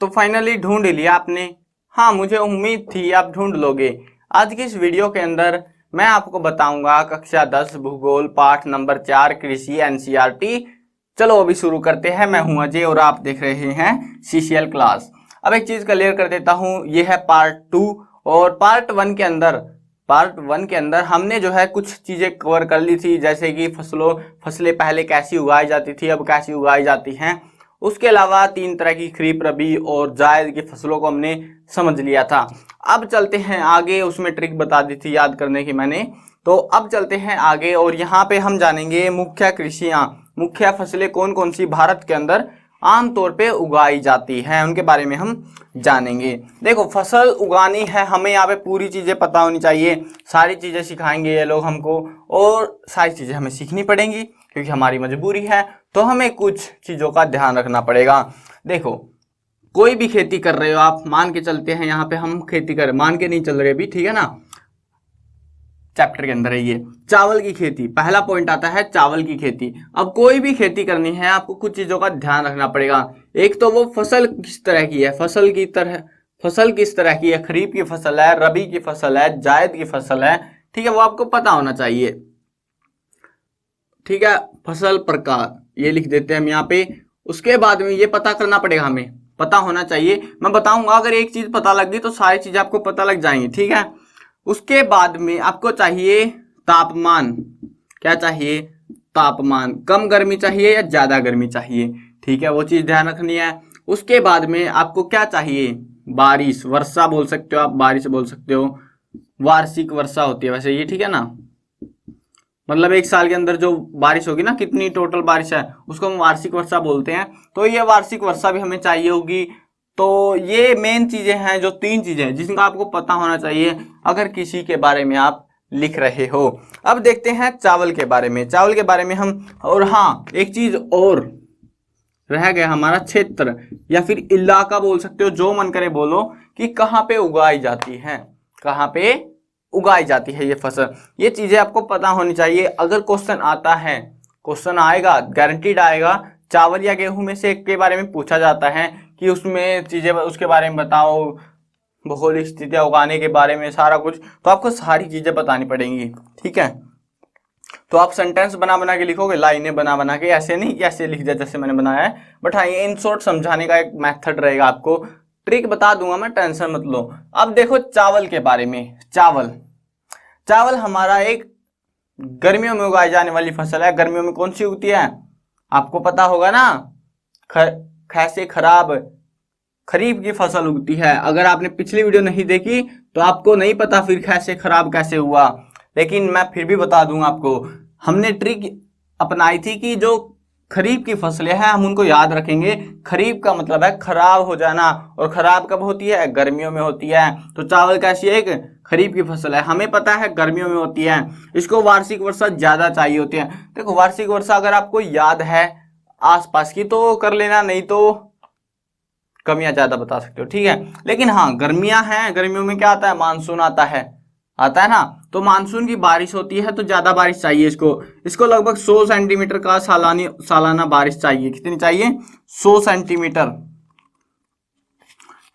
तो फाइनली ढूंढ लिया आपने। हाँ, मुझे उम्मीद थी आप ढूंढ लोगे। आज की इस वीडियो के अंदर मैं आपको बताऊंगा कक्षा 10 भूगोल पाठ नंबर 4 कृषि एनसीईआरटी। चलो अभी शुरू करते हैं। मैं हूं अजय और आप देख रहे हैं सीसीएल क्लास। अब एक चीज क्लियर कर देता हूं, ये है पार्ट 2 और पार्ट 1 के अंदर हमने जो है कुछ चीजें कवर कर ली थी, जैसे कि फसलें पहले कैसी उगाई जाती थी, अब कैसी उगाई जाती हैं। उसके अलावा 3 तरह की खरीफ, रबी और जायद की फसलों को हमने समझ लिया था। अब चलते हैं आगे, उसमें ट्रिक बता दी थी याद करने की मैंने। तो अब चलते हैं आगे और यहाँ पे हम जानेंगे मुख्य फसलें कौन कौन सी भारत के अंदर आमतौर पे उगाई जाती हैं, उनके बारे में हम जानेंगे। देखो, फसल उगानी है हमें, यहाँ पे पूरी चीजें पता होनी चाहिए। सारी चीजें सिखाएंगे ये लोग हमको और सारी चीजें हमें सीखनी पड़ेंगी क्योंकि हमारी मजबूरी है। तो हमें कुछ चीजों का ध्यान रखना पड़ेगा। देखो, कोई भी खेती कर रहे हो आप, मान के चलते हैं यहाँ पे हम खेती कर, मान के नहीं चल रहे अभी, ठीक है ना, चैप्टर के अंदर है ये चावल की खेती। पहला पॉइंट आता है चावल की खेती। अब कोई भी खेती करनी है आपको कुछ चीजों का ध्यान रखना पड़ेगा। एक तो वो फसल किस तरह की है, फसल किस तरह की है, खरीफ की फसल है, रबी की फसल है, जायद की फसल है, ठीक है, वो आपको पता होना चाहिए। ठीक है, फसल प्रकार ये लिख देते हैं हम यहाँ पे। उसके बाद में ये पता करना पड़ेगा, हमें पता होना चाहिए। मैं बताऊंगा, अगर एक चीज पता लग गई तो सारी चीजें आपको पता लग जाएंगी, ठीक है। उसके बाद में आपको चाहिए तापमान। क्या चाहिए? तापमान। कम गर्मी चाहिए या ज्यादा गर्मी चाहिए, ठीक है, वो चीज ध्यान रखनी है। उसके बाद में आपको क्या चाहिए? बारिश, वर्षा बोल सकते हो आप, बारिश बोल सकते हो। वार्षिक वर्षा होती है वैसे ये, ठीक है ना, मतलब एक साल के अंदर जो बारिश होगी ना, कितनी टोटल बारिश है, उसको हम वार्षिक वर्षा बोलते हैं। तो ये वार्षिक वर्षा भी हमें चाहिए होगी। तो ये मेन चीजें हैं, जो 3 चीजें जिनका आपको पता होना चाहिए अगर किसी के बारे में आप लिख रहे हो। अब देखते हैं चावल के बारे में हम। और हाँ, एक चीज और रह गया हमारा, क्षेत्र या फिर इलाका बोल सकते हो, जो मन करे बोलो, कि कहाँ पे उगाई जाती है ये फसल। ये चीजें आपको पता होनी चाहिए। अगर क्वेश्चन आएगा, गारंटीड आएगा, चावल या गेहूं में से एक के बारे में पूछा जाता है कि उसमें चीजें, उसके बारे में बताओ, भौगोलिक स्थितियां उगाने के बारे में सारा कुछ, तो आपको सारी चीजें बतानी पड़ेंगी, ठीक है। तो आप सेंटेंस बना के लिखोगे, लाइनें बना के, ऐसे नहीं कि ऐसे लिख दिया जैसे मैंने बनाया है, बट हाँ, ये इन शॉर्ट समझाने का एक मेथड रहेगा। आपको ट्रिक बता दूंगा मैं, टेंशन मत लो। अब देखो चावल के बारे में। चावल हमारा एक गर्मियों में उगाई जाने वाली फसल है। गर्मियों में कौन सी उगती है आपको पता होगा ना, खैसे खराब, खरीफ की फसल उगती है। अगर आपने पिछली वीडियो नहीं देखी तो आपको नहीं पता फिर खैसे खराब कैसे हुआ, लेकिन मैं फिर भी बता दूंगा आपको। हमने ट्रिक अपनाई थी कि जो खरीफ की फसलें हैं हम उनको याद रखेंगे। खरीफ का मतलब है खराब हो जाना, और खराब कब होती है? गर्मियों में होती है। तो चावल कैसी है? एक खरीफ की फसल है, हमें पता है गर्मियों में होती है। इसको वार्षिक वर्षा ज्यादा चाहिए होती है। देखो, वार्षिक वर्षा अगर आपको याद है आसपास की तो कर लेना, नहीं तो कमियां ज्यादा बता सकते हो, ठीक है। लेकिन हाँ, गर्मियां हैं, गर्मियों में क्या आता है? मानसून आता है ना। तो मानसून की बारिश होती है तो ज्यादा बारिश चाहिए इसको लगभग 100 सेंटीमीटर का सालाना बारिश चाहिए। कितनी चाहिए? 100 सेंटीमीटर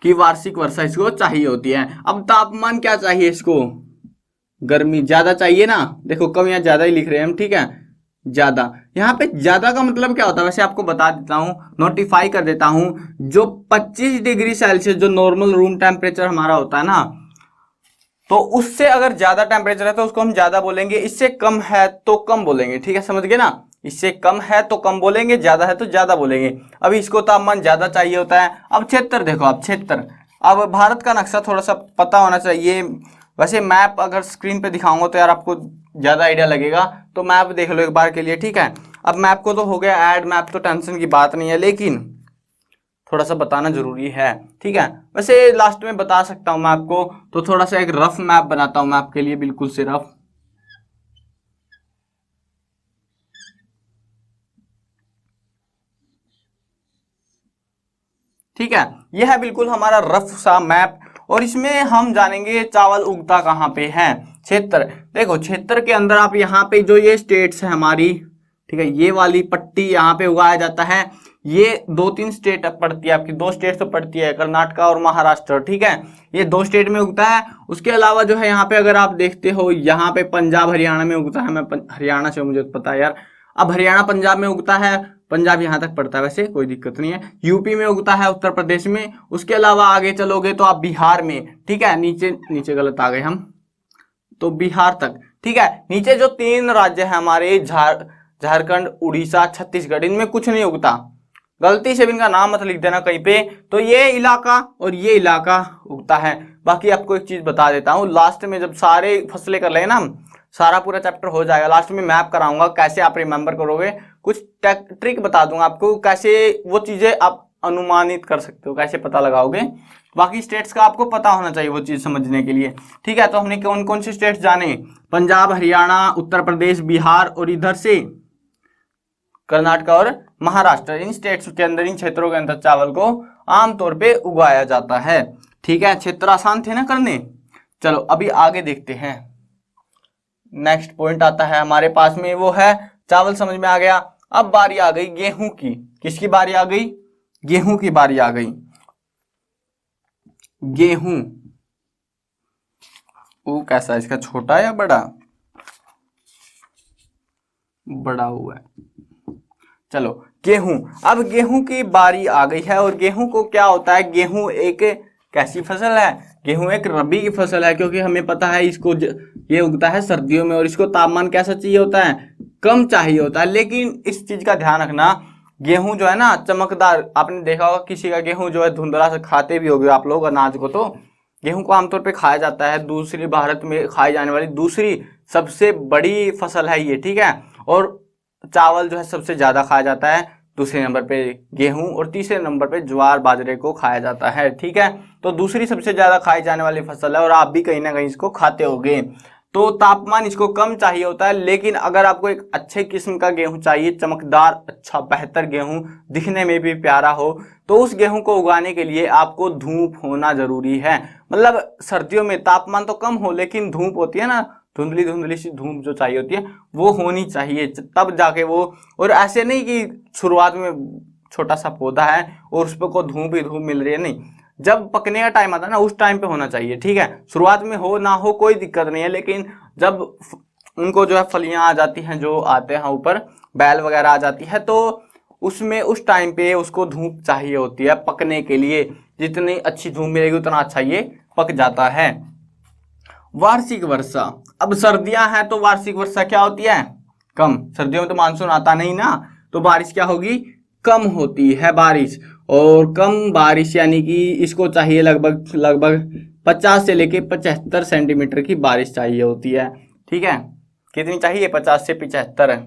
की वार्षिक वर्षा इसको चाहिए होती है। अब तापमान क्या चाहिए इसको? गर्मी ज्यादा चाहिए ना। देखो, कमियां ज्यादा ही लिख रहे हैं हम, ठीक है, ज्यादा। यहाँ पे ज्यादा का मतलब क्या होता है वैसे आपको बता देता हूँ, नोटिफाई कर देता हूँ। जो 25 डिग्री सेल्सियस जो नॉर्मल रूम टेम्परेचर हमारा होता है ना, तो उससे अगर ज्यादा टेम्परेचर है तो उसको हम ज्यादा बोलेंगे, इससे कम है तो कम बोलेंगे, ठीक है, समझ गए ना। इससे कम है तो कम बोलेंगे, ज्यादा है तो ज्यादा बोलेंगे। अभी इसको तापमान ज्यादा चाहिए होता है। अब क्षेत्र देखो, अब भारत का नक्शा थोड़ा सा पता होना चाहिए। वैसे मैप अगर स्क्रीन पे दिखाऊंगा तो यार आपको ज्यादा आइडिया लगेगा, तो मैप देख लो एक बार के लिए, ठीक है। अब मैप को तो हो गया ऐड, मैप तो टेंशन की बात नहीं है, लेकिन थोड़ा सा बताना जरूरी है, ठीक है। वैसे लास्ट में बता सकता हूं मैं आपको, तो थोड़ा सा एक रफ मैप बनाता हूं मैं आपके लिए, बिल्कुल से रफ। ठीक है, यह है बिल्कुल हमारा रफ सा मैप, और इसमें हम जानेंगे चावल उगता कहाँ पे है। क्षेत्र, देखो क्षेत्र के अंदर आप यहाँ पे जो ये स्टेट्स है हमारी, ठीक है, ये वाली पट्टी यहाँ पे उगाया जाता है। ये 2-3 स्टेट पड़ती है आपकी, 2 स्टेट तो पड़ती है, कर्नाटका और महाराष्ट्र, ठीक है, ये 2 स्टेट में उगता है। उसके अलावा जो है यहाँ पे अगर आप देखते हो, यहाँ पे पंजाब हरियाणा में उगता है, मैं हरियाणा से मुझे पता है यार, अब हरियाणा पंजाब में उगता है, पंजाब यहाँ तक पड़ता है, वैसे कोई दिक्कत नहीं है। यूपी में उगता है, उत्तर प्रदेश में, उसके अलावा आगे चलोगे तो आप बिहार में, ठीक है, नीचे गलत आ गए हम, तो बिहार तक, ठीक है। नीचे जो 3 राज्य है हमारे, झारखंड, उड़ीसा, छत्तीसगढ़, इनमें कुछ नहीं उगता, गलती से भी इनका नाम मत लिख देना कहीं पे। तो ये इलाका और ये इलाका उगता है। बाकी आपको एक चीज बता देता हूँ, लास्ट में जब सारे फसलें कर लेंगे ना, सारा पूरा चैप्टर हो जाएगा, लास्ट में मैप कराऊंगा कैसे आप रिमेंबर करोगे, कुछ ट्रिक बता दूंगा आपको कैसे वो चीजें आप अनुमानित कर सकते हो, कैसे पता लगाओगे। बाकी स्टेट्स का आपको पता होना चाहिए वो चीज समझने के लिए, ठीक है। तो हमने कौन कौन से स्टेट्स जाने, पंजाब, हरियाणा, उत्तर प्रदेश, बिहार और इधर से कर्नाटका और महाराष्ट्र, इन स्टेट्स के अंदर, इन क्षेत्रों के अंदर चावल को आमतौर पे उगाया जाता है, ठीक है। क्षेत्र आसान थे ना करने। चलो अभी आगे देखते हैं, नेक्स्ट पॉइंट आता है हमारे पास में, वो है चावल समझ में आ गया। अब बारी आ गई गेहूं की। किसकी बारी आ गई? गेहूं की बारी आ गई। गेहूं वो कैसा है, इसका छोटा या बड़ा? बड़ा हुआ है। चलो गेहूं, अब गेहूं की बारी आ गई है। और गेहूं को क्या होता है, गेहूं एक कैसी फसल है? गेहूं एक रबी की फसल है, क्योंकि हमें पता है इसको ये उगता है सर्दियों में, और इसको तापमान कैसा चाहिए होता है? कम चाहिए होता है। लेकिन इस चीज का ध्यान रखना, गेहूं जो है ना चमकदार, आपने देखा होगा किसी का गेहूं जो है धुंधला से, खाते भी होगे आप लोग अनाज को, तो गेहूं को आमतौर पे खाया जाता है, दूसरी भारत में खाई जाने वाली दूसरी सबसे बड़ी फसल है ये, ठीक है। और चावल जो है सबसे ज्यादा खाया जाता है, दूसरे नंबर पे गेहूं, और तीसरे नंबर पे ज्वार बाजरे को खाया जाता है, ठीक है। तो दूसरी सबसे ज्यादा खाई जाने वाली फसल है, और आप भी कहीं ना कहीं इसको खाते होगे। तो तापमान इसको कम चाहिए होता है, लेकिन अगर आपको एक अच्छे किस्म का गेहूं चाहिए, चमकदार, अच्छा बेहतर गेहूं, दिखने में भी प्यारा हो, तो उस गेहूं को उगाने के लिए आपको धूप होना जरूरी है। मतलब सर्दियों में तापमान तो कम हो, लेकिन धूप होती है ना, धुंधली धुंधली सी धूप जो चाहिए होती है, वो होनी चाहिए, तब जाके वो। और ऐसे नहीं कि शुरुआत में छोटा सा पौधा है और उस पर को धूप ही धूप मिल रही है, नहीं, जब पकने का टाइम आता है ना, उस टाइम पे होना चाहिए, ठीक है। शुरुआत में हो ना हो कोई दिक्कत नहीं है, लेकिन जब उनको जो है फलियां आ जाती हैं, जो आते हैं ऊपर, बैल वगैरह आ जाती है, तो उसमें उस टाइम पे उसको धूप चाहिए होती है पकने के लिए। जितनी अच्छी धूप मिलेगी उतना अच्छा ये पक जाता है। वार्षिक वर्षा, अब सर्दियां हैं तो वार्षिक वर्षा क्या होती है? कम। सर्दियों में तो मानसून आता नहीं ना, तो बारिश क्या होगी? कम होती है बारिश। और कम बारिश यानी कि इसको चाहिए लगभग 50 से लेके 75 सेंटीमीटर की बारिश चाहिए होती है, ठीक है। कितनी चाहिए? 50 से 75।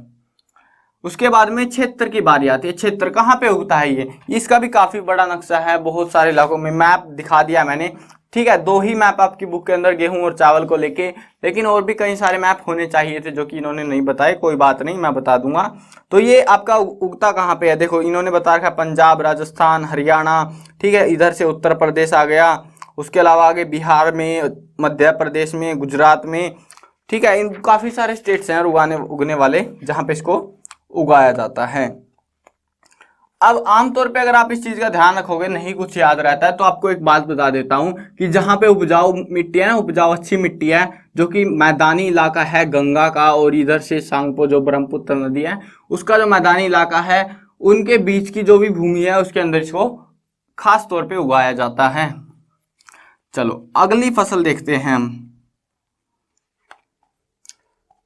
उसके बाद में क्षेत्र की बारी आती है। क्षेत्र कहाँ पे उगता है ये? इसका भी काफी बड़ा नक्शा है, बहुत सारे इलाकों में मैप दिखा दिया मैंने, ठीक है। 2 ही मैप आपकी बुक के अंदर गेहूं और चावल को लेके, लेकिन और भी कई सारे मैप होने चाहिए थे जो कि इन्होंने नहीं बताए, कोई बात नहीं, मैं बता दूंगा। तो ये आपका उगता कहाँ पे है? देखो इन्होंने बता रखा पंजाब, राजस्थान, हरियाणा, ठीक है, इधर से उत्तर प्रदेश आ गया, उसके अलावा आगे बिहार में, मध्य प्रदेश में, गुजरात में, ठीक है। इन काफी सारे स्टेट्स हैं उगने वाले जहां पे इसको उगाया जाता है। अब आमतौर पे अगर आप इस चीज का ध्यान रखोगे, नहीं कुछ याद रहता है, तो आपको एक बात बता देता हूं कि जहां पे उपजाऊ मिट्टी है ना, उपजाऊ अच्छी मिट्टी है, जो कि मैदानी इलाका है गंगा का, और इधर से सांगपो जो ब्रह्मपुत्र नदी है उसका जो मैदानी इलाका है, उनके बीच की जो भी भूमि है उसके अंदर इसको खास तौर पे उगाया जाता है। चलो अगली फसल देखते हैं हम।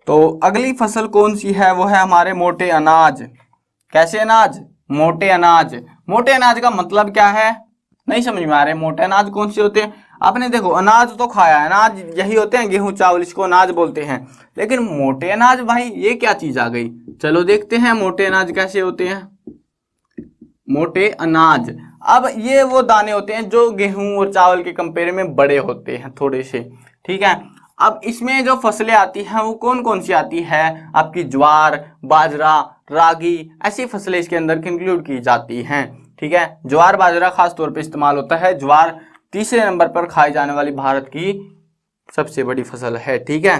तो अगली फसल कौन सी है? वो है हमारे मोटे अनाज। कैसे अनाज? मोटे अनाज। मोटे अनाज का मतलब क्या है? नहीं समझ में आ रहे? मोटे अनाज कौन से होते हैं? आपने देखो अनाज तो खाया है, अनाज यही होते हैं, गेहूं चावल, इसको अनाज बोलते हैं। लेकिन मोटे अनाज भाई ये क्या चीज आ गई? चलो देखते हैं मोटे अनाज कैसे होते हैं। मोटे अनाज, अब ये वो दाने होते हैं जो गेहूं और चावल के कंपेयर में बड़े होते हैं थोड़े से, ठीक है। अब इसमें जो फसलें आती हैं वो कौन कौन सी आती है? आपकी ज्वार, बाजरा, रागी, ऐसी फसलें इसके अंदर इंक्लूड की जाती हैं, ठीक है। ज्वार बाजरा खास तौर पे इस्तेमाल होता है। ज्वार तीसरे नंबर पर खाई जाने वाली भारत की सबसे बड़ी फसल है, ठीक है।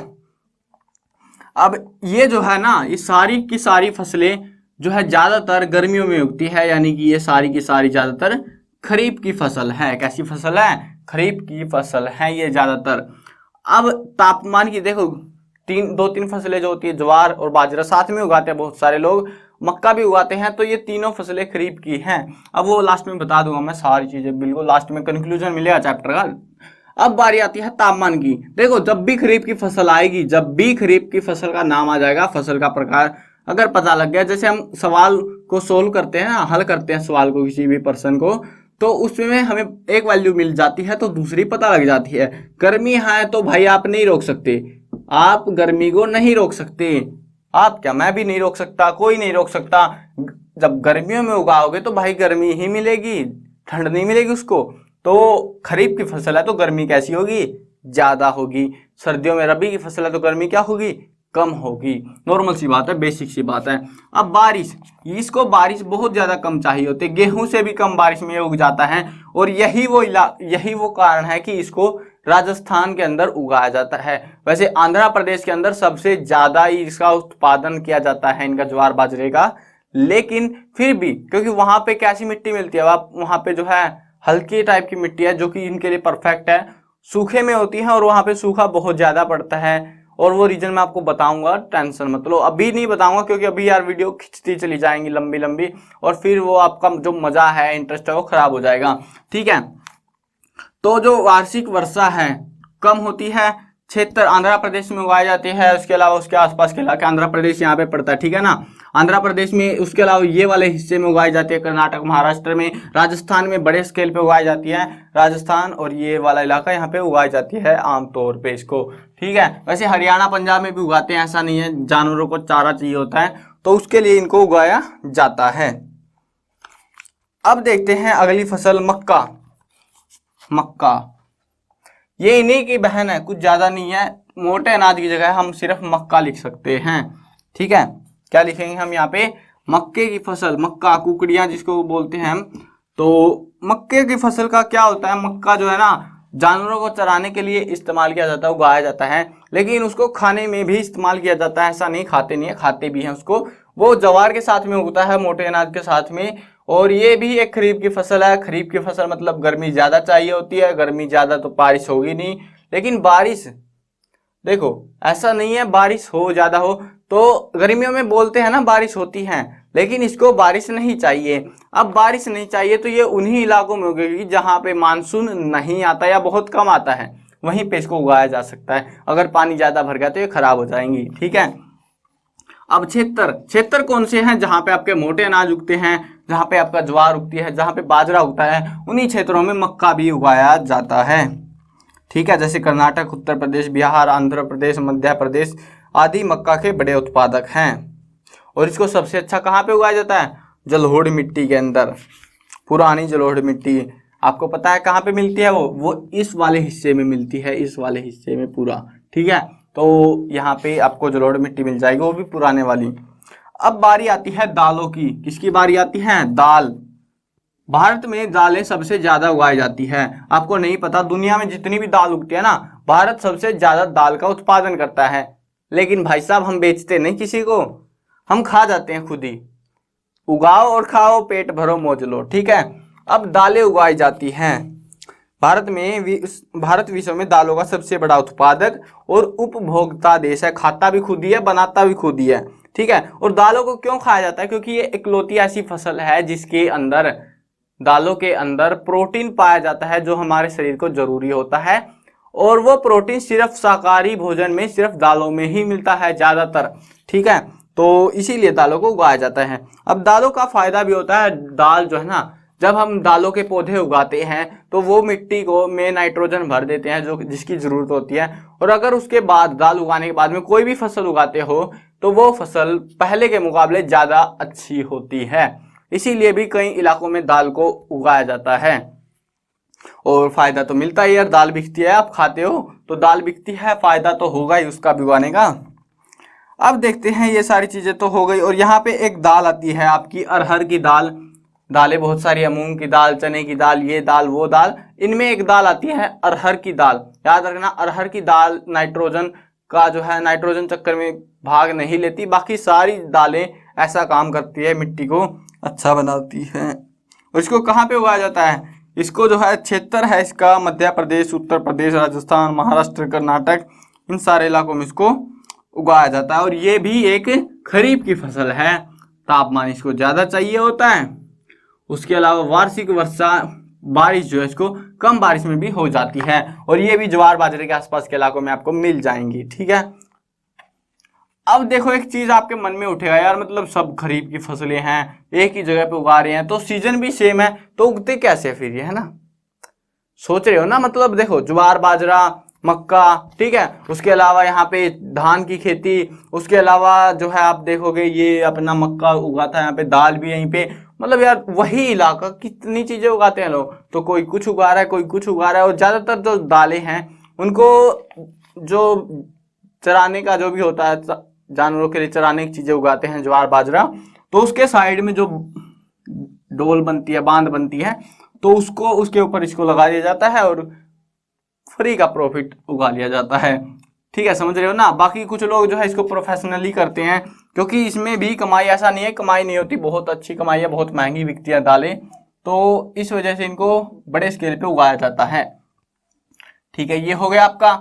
अब ये जो है ना, ये सारी की सारी फसलें जो है ज्यादातर गर्मियों में उगती है, यानी कि ये सारी की सारी ज्यादातर खरीफ की फसल है। कैसी फसल है? खरीफ की फसल है ये ज्यादातर। अब तापमान की देखो, दो तीन फसलें जो होती है, ज्वार और बाजरा साथ में उगाते हैं बहुत सारे लोग, मक्का भी उगाते हैं, तो ये तीनों फसलें खरीफ की हैं। अब वो लास्ट में बता दूंगा मैं सारी चीजें, बिल्कुल लास्ट में कंक्लूजन मिलेगा चैप्टर का। अब बारी आती है तापमान की। देखो जब भी खरीफ की फसल आएगी, जब भी खरीफ की फसल का नाम आ जाएगा, फसल का प्रकार अगर पता लग गया, जैसे हम सवाल को सोल्व करते हैं, हल करते हैं सवाल को किसी भी पर्सन को, तो उसमें हमें एक वैल्यू मिल जाती है तो दूसरी पता लग जाती है। गर्मी है तो भाई आप नहीं रोक सकते, आप गर्मी को नहीं रोक सकते। आप क्या, मैं भी नहीं रोक सकता, कोई नहीं रोक सकता। जब गर्मियों में उगाओगे तो भाई गर्मी ही मिलेगी, ठंड नहीं मिलेगी उसको। तो खरीफ की फसल है तो गर्मी कैसी होगी? ज्यादा होगी। सर्दियों में रबी की फसल है तो गर्मी क्या होगी? कम होगी। नॉर्मल सी बात है, बेसिक सी बात है। अब बारिश, इसको बारिश बहुत ज्यादा कम चाहिए होती है, गेहूं से भी कम बारिश में उग जाता है। और यही वो कारण है कि इसको राजस्थान के अंदर उगाया जाता है। वैसे आंध्र प्रदेश के अंदर सबसे ज्यादा इसका उत्पादन किया जाता है, इनका ज्वार बाजरे का। लेकिन फिर भी क्योंकि वहां पे कैसी मिट्टी मिलती है, वहां पे जो है हल्की टाइप की मिट्टी है, जो कि इनके लिए परफेक्ट है, सूखे में होती है, और वहां पे सूखा बहुत ज्यादा पड़ता है। और वो रीजन मैं आपको बताऊंगा, टेंशन मत लो, अभी नहीं बताऊंगा क्योंकि अभी यार वीडियो खिंचती चली जाएंगी लंबी लंबी, और फिर वो आपका जो मजा है, इंटरेस्ट है, वो खराब हो जाएगा। ठीक है, तो जो वार्षिक वर्षा है कम होती है, क्षेत्र आंध्र प्रदेश में उगाई जाती है, उसके अलावा उसके आसपास के इलाके, आंध्र प्रदेश यहाँ पे पड़ता है, ठीक है ना, आंध्र प्रदेश में, उसके अलावा ये वाले हिस्से में उगाई जाती है, कर्नाटक महाराष्ट्र में, राजस्थान में बड़े स्केल पे उगाई जाती है, राजस्थान और ये वाला इलाका यहाँ पे उगाई जाती है आमतौर पे इसको। ठीक है, वैसे हरियाणा पंजाब में भी उगाते हैं, ऐसा नहीं है, जानवरों को चारा चाहिए होता है तो उसके लिए इनको उगाया जाता है। अब देखते हैं अगली फसल, मक्का। मक्का ये इन्हीं की बहन है, कुछ ज्यादा नहीं है, मोटे अनाज की जगह हम सिर्फ मक्का लिख सकते हैं। ठीक है, क्या लिखेंगे हम यहाँ पे? मक्के की फसल, मक्का, कुकड़ियां जिसको बोलते हैं हम। तो मक्के की फसल का क्या होता है, मक्का जो है ना, जानवरों को चराने के लिए इस्तेमाल किया जाता है, उगाया जाता है, लेकिन उसको खाने में भी इस्तेमाल किया जाता है। ऐसा नहीं खाते नहीं है, खाते भी हैं उसको। वो ज्वार के साथ में उगता है, मोटे अनाज के साथ में। और ये भी एक खरीफ की फसल है। खरीफ की फसल मतलब गर्मी ज्यादा चाहिए होती है, गर्मी ज्यादा तो बारिश होगी नहीं, लेकिन बारिश देखो ऐसा नहीं है बारिश हो ज्यादा हो, तो गर्मियों में बोलते हैं ना बारिश होती है, लेकिन इसको बारिश नहीं चाहिए। अब बारिश नहीं चाहिए तो ये उन्हीं इलाकों में उगेगी जहां पे मानसून नहीं आता या बहुत कम आता है, वहीं पे इसको उगाया जा सकता है। अगर पानी ज्यादा भर गया तो ये खराब हो जाएंगी। ठीक है, अब क्षेत्र कौन से हैं जहां पे आपके मोटे अनाज उगते हैं, जहां पे आपका ज्वार उगती है, जहां पे बाजरा उगता है, उन्हीं क्षेत्रों में मक्का भी उगाया जाता है। ठीक है, जैसे कर्नाटक, उत्तर प्रदेश, बिहार, आंध्र प्रदेश, मध्य प्रदेश आदि मक्का के बड़े उत्पादक हैं। और इसको सबसे अच्छा कहाँ पे उगाया जाता है? जलोढ़ मिट्टी के अंदर, पुरानी जलोढ़ मिट्टी। आपको पता है कहाँ पे मिलती है? वो इस वाले हिस्से में मिलती है, इस वाले हिस्से में पूरा। ठीक है, तो यहाँ पे आपको जलोढ़ मिट्टी मिल जाएगी, वो भी पुराने वाली। अब बारी आती है दालों की। किसकी बारी आती है? दाल। भारत में दालें सबसे ज्यादा उगाई जाती है। आपको नहीं पता, दुनिया में जितनी भी दाल उगती है ना, भारत सबसे ज्यादा दाल का उत्पादन करता है। लेकिन भाई साहब हम बेचते नहीं किसी को, हम खा जाते हैं खुद ही। उगाओ और खाओ, पेट भरो, मौज लो। ठीक है, अब दालें उगाई जाती हैं भारत विश्व में दालों का सबसे बड़ा उत्पादक और उपभोक्ता देश है। खाता भी खुद ही है, बनाता भी खुद ही है। ठीक है, और दालों को क्यों खाया जाता है? क्योंकि ये इकलौती ऐसी फसल है जिसके अंदर, दालों के अंदर प्रोटीन पाया जाता है जो हमारे शरीर को जरूरी होता है। और वो प्रोटीन सिर्फ शाकाहारी भोजन में, सिर्फ दालों में ही मिलता है ज्यादातर। ठीक है, तो इसीलिए दालों को उगाया जाता है। अब दालों का फायदा भी होता है। दाल जो है ना, जब हम दालों के पौधे उगाते हैं तो वो मिट्टी को में नाइट्रोजन भर देते हैं जो जिसकी जरूरत होती है। और अगर उसके बाद, दाल उगाने के बाद में कोई भी फसल उगाते हो तो वो फसल पहले के मुकाबले ज्यादा अच्छी होती है। इसीलिए भी कई इलाकों में दाल को उगाया जाता है। और फायदा तो मिलता है यार, दाल बिकती है, आप खाते हो तो दाल बिकती है, फायदा तो होगा ही उसका भी उगाने का। अब देखते हैं, ये सारी चीजें तो हो गई। और यहाँ पे एक दाल आती है आपकी अरहर की दाल। दालें बहुत सारी है, मूंग की दाल, चने की दाल, ये दाल वो दाल। इनमें एक दाल आती है अरहर की दाल। याद रखना, अरहर की दाल नाइट्रोजन का जो है, नाइट्रोजन चक्कर में भाग नहीं लेती। बाकी सारी दालें ऐसा काम करती है, मिट्टी को अच्छा बनाती है। और इसको कहाँ पे उगाया जाता है? इसको जो है क्षेत्र है इसका मध्य प्रदेश, उत्तर प्रदेश, राजस्थान, महाराष्ट्र, कर्नाटक, इन सारे इलाकों में इसको उगाया जाता है। और ये भी एक खरीफ की फसल है, तापमान इसको ज़्यादा चाहिए होता है। उसके अलावा वार्षिक वर्षा बारिश जो है इसको कम बारिश में भी हो जाती है। और ये भी ज्वार बाजरे के आसपास के इलाकों में आपको मिल जाएंगी, ठीक है। अब देखो एक चीज आपके मन में उठेगा, यार मतलब सब खरीफ की फसलें हैं, एक ही जगह पे उगा रहे हैं, तो सीजन भी सेम है, तो उगते कैसे फिर ये, है ना? सोच रहे हो ना? मतलब देखो ज्वार बाजरा मक्का, ठीक है, उसके अलावा यहाँ पे धान की खेती, उसके अलावा जो है आप देखोगे ये अपना मक्का उगाता है, यहाँ पे दाल भी यहीं पे, मतलब यार वही इलाका कितनी चीजें उगाते हैं लोग, तो कोई कुछ उगा रहा है, कोई कुछ उगा रहा है। और ज्यादातर जो दालें हैं उनको जो चराने का जो भी होता है, जानवरों के लिए चराने की चीजें उगाते हैं, ज्वार बाजरा, तो उसके साइड में जो डोल बनती है, बांध बनती है, तो उसको उसके ऊपर इसको लगा दिया जाता है और फ्री का प्रॉफिट उगा लिया जाता है, ठीक है, समझ रहे हो ना? बाकी कुछ लोग जो है इसको प्रोफेशनली करते हैं, क्योंकि इसमें भी कमाई, ऐसा नहीं है कमाई नहीं होती, बहुत अच्छी कमाई है, बहुत महंगी बिकती है दालें, तो इस वजह से इनको बड़े स्केल पे उगाया जाता है, ठीक है। ये हो गया आपका।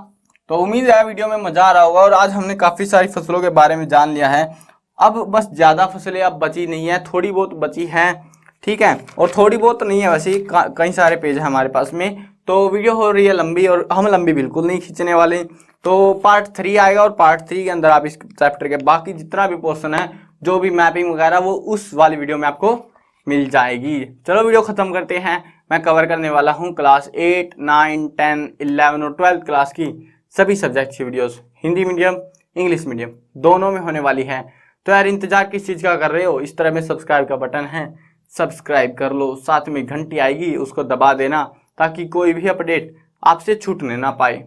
तो उम्मीद है वीडियो में मजा आ रहा होगा, और आज हमने काफी सारी फसलों के बारे में जान लिया है। अब बस ज्यादा फसलें अब बची नहीं है, थोड़ी बहुत बची हैं, ठीक है, और थोड़ी बहुत नहीं है, वैसे कई सारे पेज है हमारे पास में, तो वीडियो हो रही है लंबी, और हम लंबी बिल्कुल नहीं खींचने वाले। तो पार्ट 3 आएगा, और पार्ट 3 के अंदर आप इस चैप्टर के बाकी जितना भी पोर्शन है, जो भी मैपिंग वगैरह, वो उस वाली वीडियो में आपको मिल जाएगी। चलो वीडियो खत्म करते हैं। मैं कवर करने वाला हूँ क्लास 8, 9, 10, 11 और 12 क्लास की सभी सब्जेक्ट की videos, Hindi medium English medium दोनों में होने वाली है। तो यार इंतजार किस चीज़ का कर रहे हो? इस तरह में सब्सक्राइब का बटन है, सब्सक्राइब कर लो, साथ में घंटी आएगी उसको दबा देना, ताकि कोई भी अपडेट आपसे छूटने ना पाए।